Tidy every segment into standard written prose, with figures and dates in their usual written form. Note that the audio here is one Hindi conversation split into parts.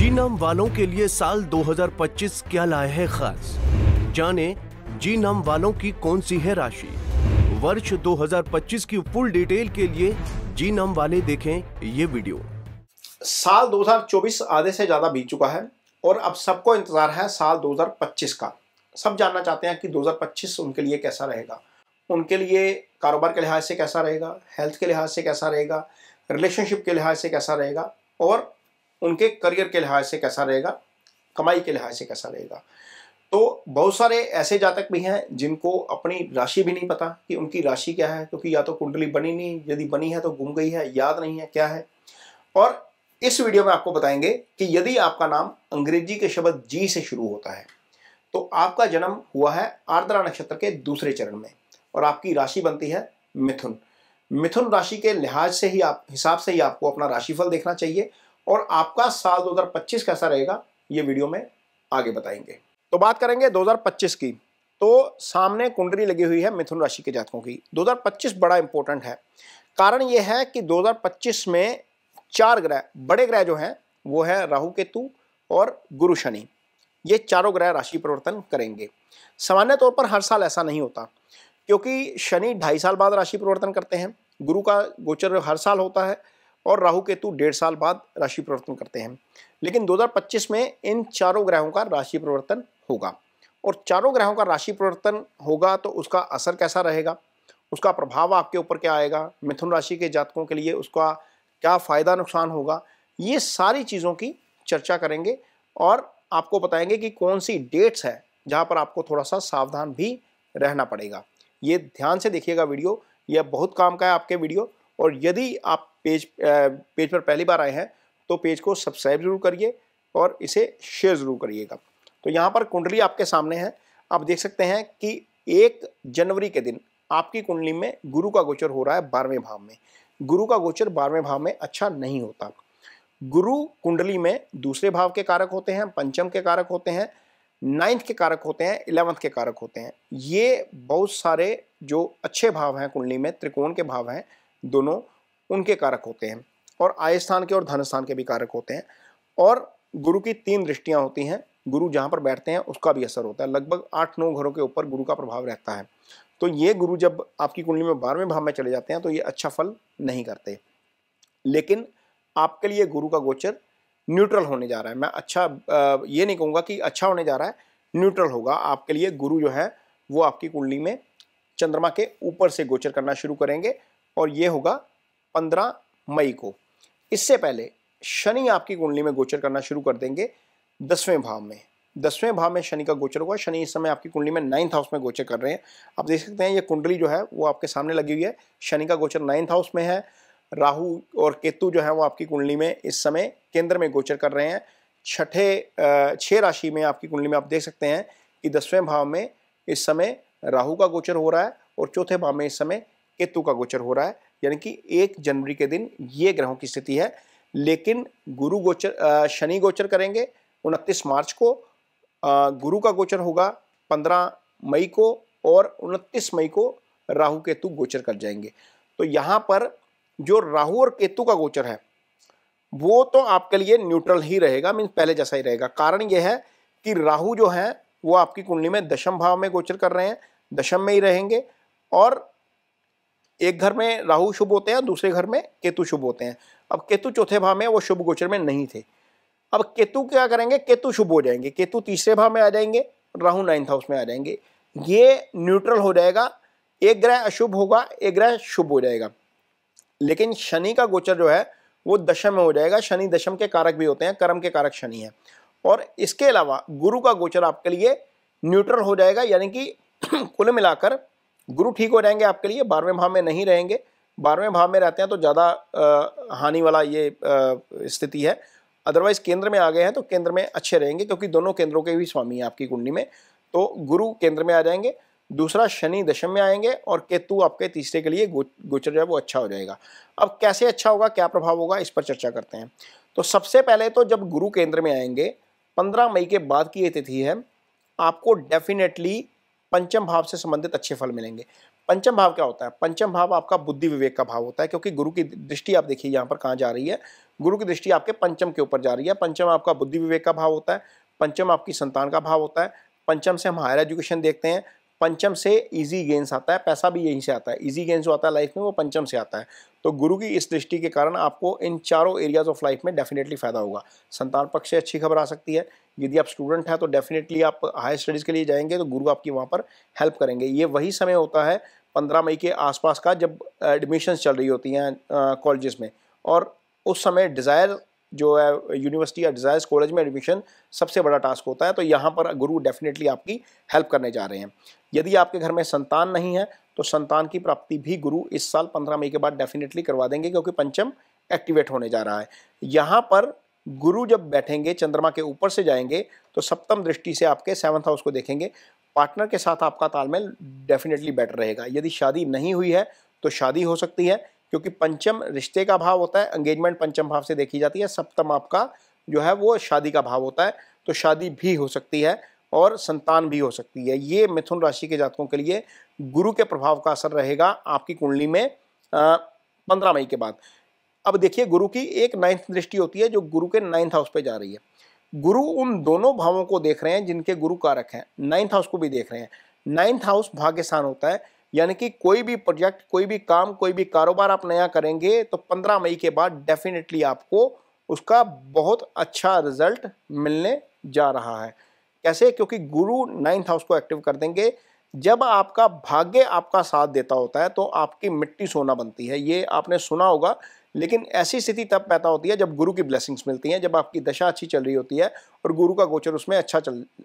जी नाम वालों के लिए साल 2025 क्या लाए है खास? जाने जी नाम वालों की कौन सी है राशि। वर्ष 2025 की फुल डिटेल के लिए जी नाम वाले देखें ये वीडियो। साल 2024 आधे से ज्यादा बीत चुका है और अब सबको इंतजार है साल 2025 का। सब जानना चाहते हैं कि 2025 उनके लिए कैसा रहेगा, उनके लिए कारोबार के लिहाज से कैसा रहेगा, हेल्थ के लिहाज से कैसा रहेगा, रिलेशनशिप के लिहाज से कैसा रहेगा और उनके करियर के लिहाज से कैसा रहेगा, कमाई के लिहाज से कैसा रहेगा। तो बहुत सारे ऐसे जातक भी हैं जिनको अपनी राशि भी नहीं पता कि उनकी राशि क्या है, क्योंकि या तो कुंडली बनी नहीं, यदि बनी है तो गुम गई है, याद नहीं है क्या है। और इस वीडियो में आपको बताएंगे कि यदि आपका नाम अंग्रेजी के शब्द जी से शुरू होता है तो आपका जन्म हुआ है आर्द्रा नक्षत्र के दूसरे चरण में और आपकी राशि बनती है मिथुन। मिथुन राशि के लिहाज से ही हिसाब से ही आपको अपना राशिफल देखना चाहिए और आपका साल 2025 कैसा रहेगा ये वीडियो में आगे बताएंगे। तो बात करेंगे 2025 की। तो सामने कुंडली लगी हुई है मिथुन राशि के जातकों की। 2025 बड़ा इंपॉर्टेंट है। कारण यह है कि 2025 में 4 ग्रह, बड़े ग्रह जो हैं वो है राहु केतु और गुरु शनि। ये चारों ग्रह राशि परिवर्तन करेंगे। सामान्य तौर पर हर साल ऐसा नहीं होता क्योंकि शनि 2.5 साल बाद राशि परिवर्तन करते हैं, गुरु का गोचर हर साल होता है और राहु केतु 1.5 साल बाद राशि परिवर्तन करते हैं। लेकिन 2025 में इन चारों ग्रहों का राशि परिवर्तन होगा और चारों ग्रहों का राशि परिवर्तन होगा तो उसका असर कैसा रहेगा, उसका प्रभाव आपके ऊपर क्या आएगा, मिथुन राशि के जातकों के लिए उसका क्या फायदा नुकसान होगा, ये सारी चीज़ों की चर्चा करेंगे और आपको बताएंगे कि कौन सी डेट्स है जहां पर आपको थोड़ा सा सावधान भी रहना पड़ेगा। ये ध्यान से देखिएगा वीडियो, यह बहुत काम का है आपके वीडियो। और यदि आप पेज पर पहली बार आए हैं तो पेज को सब्सक्राइब जरूर करिए और इसे शेयर जरूर करिएगा। तो यहाँ पर कुंडली आपके सामने है। आप देख सकते हैं कि 1 जनवरी के दिन आपकी कुंडली में गुरु का गोचर हो रहा है 12वें भाव में। गुरु का गोचर 12वें भाव में अच्छा नहीं होता। गुरु कुंडली में दूसरे भाव के कारक होते हैं, पंचम के कारक होते हैं, 9th के कारक होते हैं, 11th के कारक होते हैं। ये बहुत सारे जो अच्छे भाव हैं कुंडली में, त्रिकोण के भाव हैं दोनों, उनके कारक होते हैं और आय स्थान के और धन स्थान के भी कारक होते हैं। और गुरु की 3 दृष्टियां होती हैं। गुरु जहां पर बैठते हैं उसका भी असर होता है। लगभग 8-9 घरों के ऊपर गुरु का प्रभाव रहता है। तो ये गुरु जब आपकी कुंडली में 12वें भाव में चले जाते हैं तो ये अच्छा फल नहीं करते। लेकिन आपके लिए गुरु का गोचर न्यूट्रल होने जा रहा है। मैं ये नहीं कहूँगा कि अच्छा होने जा रहा है, न्यूट्रल होगा आपके लिए। गुरु जो है वो आपकी कुंडली में चंद्रमा के ऊपर से गोचर करना शुरू करेंगे और ये होगा 15 मई को। इससे पहले शनि आपकी कुंडली में गोचर करना शुरू कर देंगे 10वें भाव में। 10वें भाव में शनि का गोचर होगा। शनि इस समय आपकी कुंडली में 9th हाउस में गोचर कर रहे हैं। आप देख सकते हैं ये कुंडली जो है वो आपके सामने लगी हुई है। शनि का गोचर 9th हाउस में है। राहु और केतु जो है वो आपकी कुंडली में इस समय केंद्र में गोचर कर रहे हैं। 6 राशि में आपकी कुंडली में आप देख सकते हैं कि 10वें भाव में इस समय राहु का गोचर हो रहा है और चौथे भाव में इस समय केतु का गोचर हो रहा है। यानी कि 1 जनवरी के दिन ये ग्रहों की स्थिति है। लेकिन गुरु गोचर शनि गोचर करेंगे 29 मार्च को। गुरु का गोचर होगा 15 मई को और 29 मई को राहु केतु गोचर कर जाएंगे। तो यहाँ पर जो राहु और केतु का गोचर है वो तो आपके लिए न्यूट्रल ही रहेगा, मीन्स पहले जैसा ही रहेगा। कारण यह है कि राहु जो है वो आपकी कुंडली में 10वें भाव में गोचर कर रहे हैं, 10वें में ही रहेंगे। और एक घर में राहु शुभ होते हैं, दूसरे घर में केतु शुभ होते हैं। अब केतु चौथे भाव में, वो शुभ गोचर में नहीं थे। अब केतु क्या करेंगे, केतु शुभ हो जाएंगे, केतु तीसरे भाव में आ जाएंगे, राहु 9th हाउस में आ जाएंगे। ये न्यूट्रल हो जाएगा। एक ग्रह अशुभ होगा, एक ग्रह शुभ हो जाएगा। लेकिन शनि का गोचर जो है वो 10वें में हो जाएगा। शनि दशम के कारक भी होते हैं, कर्म के कारक शनि है। और इसके अलावा गुरु का गोचर आपके लिए न्यूट्रल हो जाएगा। यानी कि कुल मिलाकर गुरु ठीक हो जाएंगे आपके लिए, 12वें भाव में नहीं रहेंगे। 12वें भाव में रहते हैं तो ज़्यादा हानि वाला ये स्थिति है। अदरवाइज केंद्र में आ गए हैं तो केंद्र में अच्छे रहेंगे, क्योंकि दोनों केंद्रों के भी स्वामी हैं आपकी कुंडली में। तो गुरु केंद्र में आ जाएंगे, दूसरा शनि दशम में आएंगे और केतु आपके तीसरे के लिए गोचर जो है वो अच्छा हो जाएगा। अब कैसे अच्छा होगा, क्या प्रभाव होगा, इस पर चर्चा करते हैं। तो सबसे पहले तो जब गुरु केंद्र में आएंगे 15 मई के बाद की ये तिथि है, आपको डेफिनेटली पंचम भाव से संबंधित अच्छे फल मिलेंगे। पंचम भाव क्या होता है? पंचम भाव आपका बुद्धि विवेक का भाव होता है, क्योंकि गुरु की दृष्टि आप देखिए यहाँ पर कहाँ जा रही है, गुरु की दृष्टि आपके पंचम के ऊपर जा रही है। पंचम आपका बुद्धि विवेक का भाव होता है, पंचम आपकी संतान का भाव होता है, पंचम से हम हायर एजुकेशन देखते हैं, पंचम से इजी गेंस आता है, पैसा भी यहीं से आता है, इजी गेंस जो आता है लाइफ में वो पंचम से आता है। तो गुरु की इस दृष्टि के कारण आपको इन चारों एरियाज ऑफ लाइफ में डेफिनेटली फायदा होगा। संतान पक्ष से अच्छी खबर आ सकती है, यदि आप स्टूडेंट हैं तो डेफिनेटली आप हायर स्टडीज़ के लिए जाएंगे तो गुरु आपकी वहाँ पर हेल्प करेंगे। ये वही समय होता है 15 मई के आसपास का, जब एडमिशन्स चल रही होती हैं कॉलेजेस में, और उस समय डिज़ायर जो है यूनिवर्सिटी या डिज़ायर्स कॉलेज में एडमिशन सबसे बड़ा टास्क होता है। तो यहाँ पर गुरु डेफिनेटली आपकी हेल्प करने जा रहे हैं। यदि आपके घर में संतान नहीं है तो संतान की प्राप्ति भी गुरु इस साल 15 मई के बाद डेफिनेटली करवा देंगे, क्योंकि पंचम एक्टिवेट होने जा रहा है। यहाँ पर गुरु जब बैठेंगे चंद्रमा के ऊपर से जाएंगे तो सप्तम दृष्टि से आपके 7th हाउस को देखेंगे। पार्टनर के साथ आपका तालमेल डेफिनेटली बेटर रहेगा। यदि शादी नहीं हुई है तो शादी हो सकती है, क्योंकि पंचम रिश्ते का भाव होता है, एंगेजमेंट पंचम भाव से देखी जाती है, सप्तम आपका जो है वो शादी का भाव होता है। तो शादी भी हो सकती है और संतान भी हो सकती है। ये मिथुन राशि के जातकों के लिए गुरु के प्रभाव का असर रहेगा आपकी कुंडली में 15 मई के बाद। अब देखिए, गुरु की एक 9th दृष्टि होती है जो गुरु के 9th हाउस पे जा रही है। गुरु उन दोनों भावों को देख रहे हैं जिनके गुरु कारक हैं, 9th हाउस को भी देख रहे हैं। 9th हाउस भाग्यस्थान होता है, यानी कि कोई भी प्रोजेक्ट, कोई भी काम, कोई भी कारोबार आप नया करेंगे तो 15 मई के बाद डेफिनेटली आपको उसका बहुत अच्छा रिजल्ट मिलने जा रहा है। कैसे? क्योंकि गुरु 9th हाउस को एक्टिव कर देंगे। जब आपका भाग्य आपका साथ देता होता है तो आपकी मिट्टी सोना बनती है, ये आपने सुना होगा। लेकिन ऐसी स्थिति तब पैदा होती है जब गुरु की ब्लेसिंग्स मिलती हैं, जब आपकी दशा अच्छी चल रही होती है और गुरु का गोचर उसमें अच्छा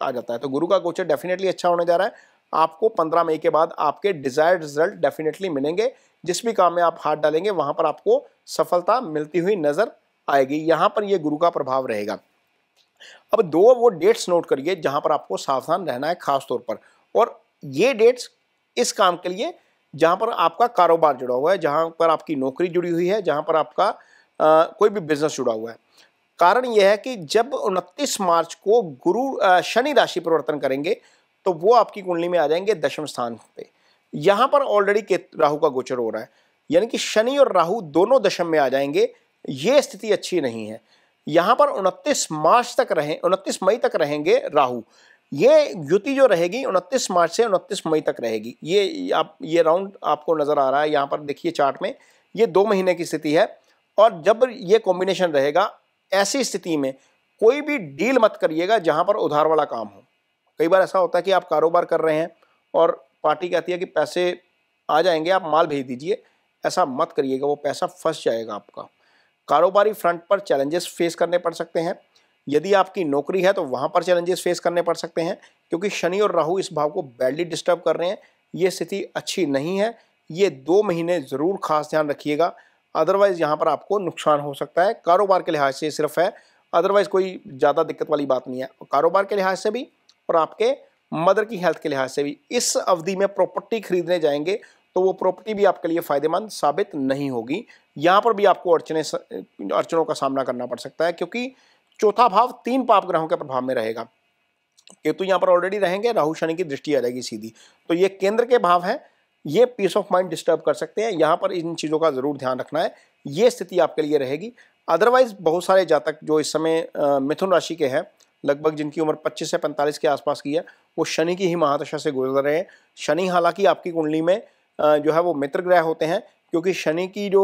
आ जाता है। तो गुरु का गोचर डेफिनेटली अच्छा होने जा रहा है। आपको 15 मई के बाद आपके डिजायर्ड रिजल्ट डेफिनेटली मिलेंगे। जिस भी काम में आप हाथ डालेंगे वहां पर आपको सफलता मिलती हुई नजर आएगी। यहाँ पर यह गुरु का प्रभाव रहेगा। अब 2 वो डेट्स नोट करिए जहां पर आपको सावधान रहना है खास तौर पर, और ये डेट्स इस काम के लिए जहां पर आपका कारोबार जुड़ा हुआ है, जहां पर आपकी नौकरी जुड़ी हुई है, जहां पर आपका कोई भी बिजनेस जुड़ा हुआ है। कारण यह है कि जब 29 मार्च को गुरु शनि राशि परिवर्तन करेंगे तो वो आपकी कुंडली में आ जाएंगे 10वें स्थान पे। यहां पर ऑलरेडी राहु का गोचर हो रहा है, यानी कि शनि और राहु दोनों दशम में आ जाएंगे। ये स्थिति अच्छी नहीं है। यहां पर 29 मई तक रहेंगे राहु। ये युति जो रहेगी 29 मार्च से 29 मई तक रहेगी। ये राउंड आपको नजर आ रहा है यहाँ पर, देखिए चार्ट में, ये 2 महीने की स्थिति है। और जब ये कॉम्बिनेशन रहेगा, ऐसी स्थिति में कोई भी डील मत करिएगा जहां पर उधार वाला काम हो। कई बार ऐसा होता है कि आप कारोबार कर रहे हैं और पार्टी कहती है कि पैसे आ जाएंगे, आप माल भेज दीजिए। ऐसा मत करिएगा, वो पैसा फंस जाएगा आपका। कारोबारी फ्रंट पर चैलेंजेस फेस करने पड़ सकते हैं। यदि आपकी नौकरी है तो वहां पर चैलेंजेस फेस करने पड़ सकते हैं, क्योंकि शनि और राहु इस भाव को बैडली डिस्टर्ब कर रहे हैं। ये स्थिति अच्छी नहीं है। ये 2 महीने ज़रूर खास ध्यान रखिएगा, अदरवाइज यहाँ पर आपको नुकसान हो सकता है। कारोबार के लिहाज से सिर्फ है, अदरवाइज कोई ज़्यादा दिक्कत वाली बात नहीं है। कारोबार के लिहाज से भी और आपके मदर की हेल्थ के लिहाज से भी। इस अवधि में प्रॉपर्टी खरीदने जाएंगे तो वो प्रॉपर्टी भी आपके लिए फ़ायदेमंद साबित नहीं होगी। यहाँ पर भी आपको अड़चनों का सामना करना पड़ सकता है, क्योंकि चौथा भाव 3 पाप ग्रहों के प्रभाव में रहेगा। केतु यहाँ पर ऑलरेडी रहेंगे, राहु शनि की दृष्टि आ जाएगी सीधी, तो ये केंद्र के भाव हैं। ये पीस ऑफ माइंड डिस्टर्ब कर सकते हैं। यहाँ पर इन चीज़ों का ज़रूर ध्यान रखना है। ये स्थिति आपके लिए रहेगी। अदरवाइज बहुत सारे जातक जो इस समय मिथुन राशि के हैं, लगभग जिनकी उम्र 25 से 45 के आसपास की है, वो शनि की ही महादशा से गुजर रहे हैं। शनि हालांकि आपकी कुंडली में जो है वो मित्र ग्रह होते हैं, क्योंकि शनि की जो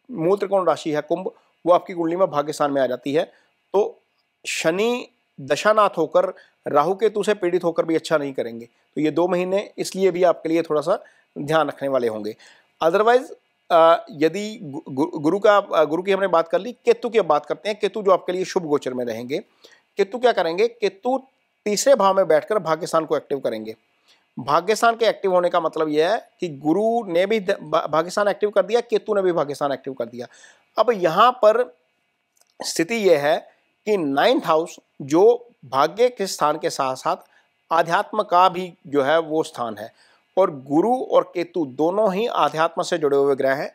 मूल त्रिकोण राशि है कुंभ, वो आपकी कुंडली में भाग्यस्थान में आ जाती है। तो शनि दशानाथ होकर राहु केतु से पीड़ित होकर भी अच्छा नहीं करेंगे। तो ये 2 महीने इसलिए भी आपके लिए थोड़ा सा ध्यान रखने वाले होंगे। अदरवाइज यदि गुरु की हमने बात कर ली, केतु की अब बात करते हैं। केतु जो आपके लिए शुभ गोचर में रहेंगे। केतु क्या करेंगे? केतु तीसरे भाव में बैठकर भाग्यस्थान को एक्टिव करेंगे। भाग्यस्थान के एक्टिव होने का मतलब यह है कि गुरु ने भी भाग्यस्थान एक्टिव कर दिया, केतु ने भी भाग्यस्थान एक्टिव कर दिया। अब यहाँ पर स्थिति यह है कि 9th हाउस जो भाग्य के स्थान के साथ साथ आध्यात्म का भी जो है वो स्थान है, और गुरु और केतु दोनों ही आध्यात्म से जुड़े हुए ग्रह हैं।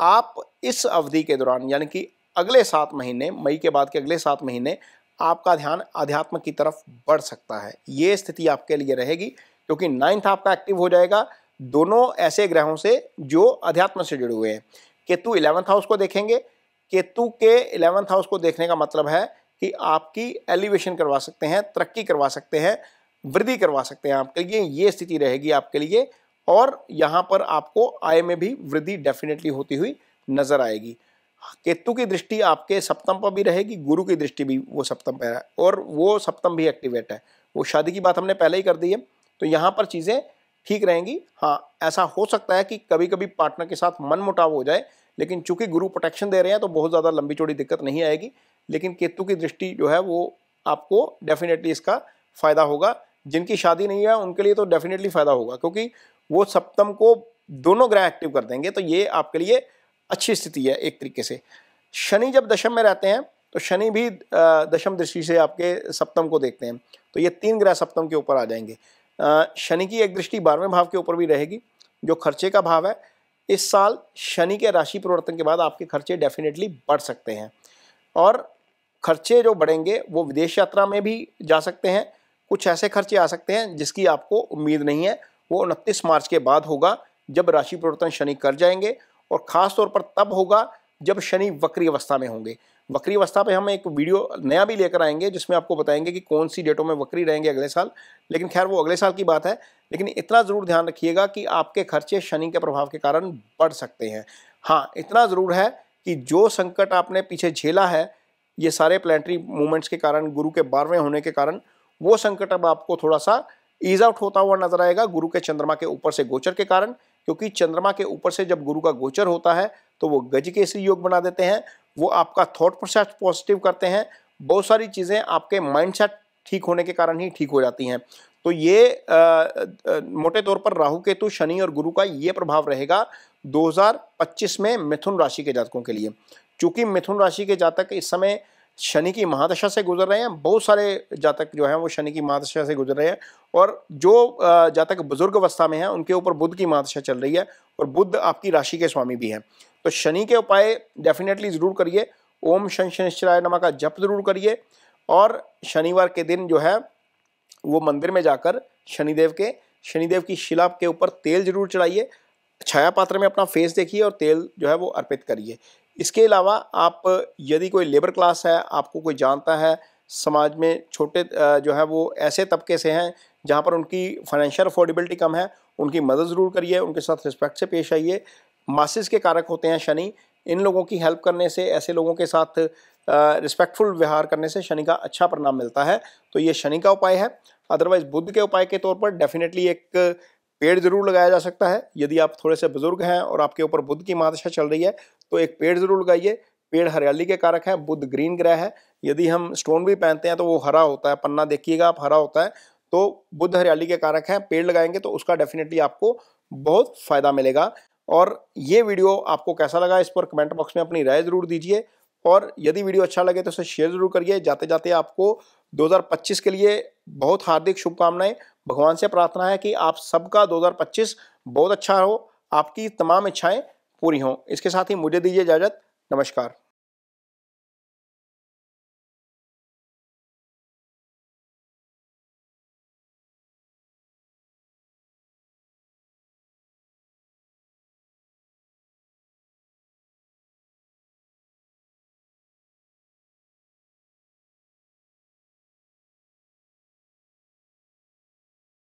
आप इस अवधि के दौरान, यानी कि अगले 7 महीने, मई के बाद के अगले 7 महीने, आपका ध्यान आध्यात्म की तरफ बढ़ सकता है। ये स्थिति आपके लिए रहेगी, क्योंकि 9th आपका एक्टिव हो जाएगा, दोनों ऐसे ग्रहों से जो अध्यात्म से जुड़े हुए हैं। केतु 11th हाउस को देखेंगे। केतु के 11th हाउस को देखने का मतलब है कि आपकी एलिवेशन करवा सकते हैं, तरक्की करवा सकते हैं, वृद्धि करवा सकते हैं आपके लिए, ये स्थिति रहेगी आपके लिए। और यहाँ पर आपको आय में भी वृद्धि डेफिनेटली होती हुई नजर आएगी। केतु की दृष्टि आपके सप्तम पर भी रहेगी, गुरु की दृष्टि भी वो सप्तम पर है और वो सप्तम भी एक्टिवेट है। वो शादी की बात हमने पहले ही कर दी है, तो यहाँ पर चीज़ें ठीक रहेंगी। हाँ, ऐसा हो सकता है कि कभी कभी पार्टनर के साथ मनमुटाव हो जाए, लेकिन चूंकि गुरु प्रोटेक्शन दे रहे हैं तो बहुत ज़्यादा लंबी चौड़ी दिक्कत नहीं आएगी। लेकिन केतु की दृष्टि जो है वो आपको डेफिनेटली इसका फ़ायदा होगा। जिनकी शादी नहीं है उनके लिए तो डेफिनेटली फ़ायदा होगा, क्योंकि वो सप्तम को दोनों ग्रह एक्टिव कर देंगे, तो ये आपके लिए अच्छी स्थिति है एक तरीके से। शनि जब दशम में रहते हैं तो शनि भी दशम दृष्टि से आपके सप्तम को देखते हैं, तो ये 3 ग्रह सप्तम के ऊपर आ जाएंगे। शनि की एक दृष्टि 12वें भाव के ऊपर भी रहेगी, जो खर्चे का भाव है। इस साल शनि के राशि परिवर्तन के बाद आपके खर्चे डेफिनेटली बढ़ सकते हैं, और खर्चे जो बढ़ेंगे वो विदेश यात्रा में भी जा सकते हैं। कुछ ऐसे खर्चे आ सकते हैं जिसकी आपको उम्मीद नहीं है, वो 29 मार्च के बाद होगा, जब राशि परिवर्तन शनि कर जाएंगे, और ख़ास तौर पर तब होगा जब शनि वक्री अवस्था में होंगे। वक्री अवस्था पे हम एक वीडियो नया भी लेकर आएंगे जिसमें आपको बताएंगे कि कौन सी डेटों में वक्री रहेंगे अगले साल, लेकिन खैर वो अगले साल की बात है। लेकिन इतना ज़रूर ध्यान रखिएगा कि आपके खर्चे शनि के प्रभाव के कारण बढ़ सकते हैं। हाँ, इतना ज़रूर है कि जो संकट आपने पीछे झेला है ये सारे प्लैनेटरी मूवमेंट्स के कारण, गुरु के 12वें होने के कारण, वो संकट अब आपको थोड़ा सा ईज आउट होता हुआ नजर आएगा गुरु के चंद्रमा के ऊपर से गोचर के कारण। क्योंकि चंद्रमा के ऊपर से जब गुरु का गोचर होता है तो वो गजकेसरी योग बना देते हैं, वो आपका थॉट प्रोसेस पॉजिटिव करते हैं, बहुत सारी चीज़ें आपके माइंडसेट ठीक होने के कारण ही ठीक हो जाती हैं। तो ये मोटे तौर पर राहु केतु शनि और गुरु का ये प्रभाव रहेगा 2025 में मिथुन राशि के जातकों के लिए। चूंकि मिथुन राशि के जातक इस समय शनि की महादशा से गुजर रहे हैं, बहुत सारे जातक जो हैं वो शनि की महादशा से गुजर रहे हैं, और जो जातक बुजुर्ग अवस्था में हैं उनके ऊपर बुध की महादशा चल रही है, और बुध आपकी राशि के स्वामी भी हैं। तो शनि के उपाय डेफिनेटली ज़रूर करिए। ओम शनिश्चराय नमः का जप जरूर करिए, और शनिवार के दिन जो है वो मंदिर में जाकर शनिदेव की शिला के ऊपर तेल जरूर चढ़ाइए, छाया पात्र में अपना फेस देखिए और तेल जो है वो अर्पित करिए। इसके अलावा आप यदि कोई लेबर क्लास है, आपको कोई जानता है समाज में छोटे जो है वो ऐसे तबके से हैं जहाँ पर उनकी फाइनेंशियल अफोर्डेबिलिटी कम है, उनकी मदद ज़रूर करिए, उनके साथ रिस्पेक्ट से पेश आइए। मासिस के कारक होते हैं शनि, इन लोगों की हेल्प करने से, ऐसे लोगों के साथ रिस्पेक्टफुल व्यवहार करने से शनि का अच्छा परिणाम मिलता है। तो ये शनि का उपाय है। अदरवाइज बुध के उपाय के तौर पर डेफिनेटली एक पेड़ जरूर लगाया जा सकता है। यदि आप थोड़े से बुजुर्ग हैं और आपके ऊपर बुध की महादशा चल रही है तो एक पेड़ जरूर लगाइए। पेड़ हरियाली के कारक है, बुध ग्रीन ग्रह है। यदि हम स्टोन भी पहनते हैं तो वो हरा होता है, पन्ना देखिएगा आप, हरा होता है। तो बुध हरियाली के कारक है, पेड़ लगाएंगे तो उसका डेफिनेटली आपको बहुत फायदा मिलेगा। और ये वीडियो आपको कैसा लगा इस पर कमेंट बॉक्स में अपनी राय जरूर दीजिए, और यदि वीडियो अच्छा लगे तो उसे शेयर जरूर करिए। जाते जाते आपको 2025 के लिए बहुत हार्दिक शुभकामनाएं। भगवान से प्रार्थना है कि आप सबका 2025 बहुत अच्छा हो, आपकी तमाम इच्छाएं पूरी हों। इसके साथ ही मुझे दीजिए इजाजत। नमस्कार।